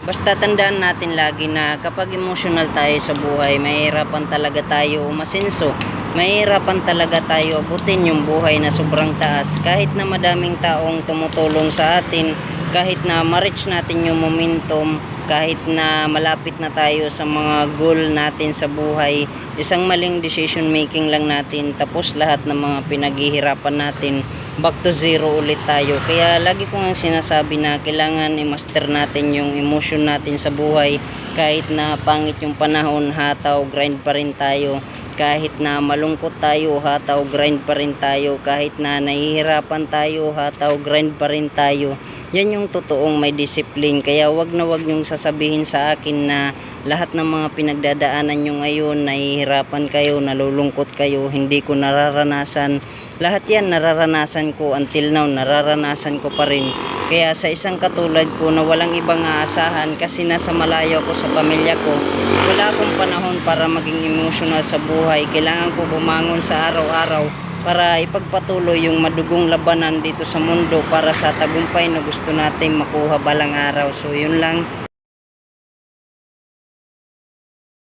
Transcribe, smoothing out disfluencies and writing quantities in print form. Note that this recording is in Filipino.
Basta tandaan natin lagi na kapag emotional tayo sa buhay, mahirapan talaga tayo umasenso. Mahirapan talaga tayo abutin yung buhay na sobrang taas. Kahit na madaming taong tumutulong sa atin, kahit na ma-reach natin yung momentum, kahit na malapit na tayo sa mga goal natin sa buhay, isang maling decision making lang natin, tapos lahat ng mga pinaghihirapan natin, back to zero ulit tayo. Kaya lagi ko nga sinasabi na kailangan i-master natin yung emotion natin sa buhay. Kahit na pangit yung panahon, hataw, grind pa rin tayo. Kahit na malungkot tayo, hataw, grind pa rin tayo. Kahit na nahihirapan tayo, hataw, grind pa rin tayo. Yan yung totoong may discipline. Kaya wag na wag nyong sasabihin sa akin na lahat ng mga pinagdadaanan nyo ngayon, nahihirapan kayo, nalulungkot kayo, hindi ko nararanasan. Lahat yan nararanasan ko, until now nararanasan ko pa rin. Kaya sa isang katulad ko na walang ibang aasahan kasi nasa malayo ko sa pamilya ko, wala akong panahon para maging emotional sa buhay. Kailangan ko bumangon sa araw-araw para ipagpatuloy yung madugong labanan dito sa mundo para sa tagumpay na gusto natin makuha balang araw. So yun lang.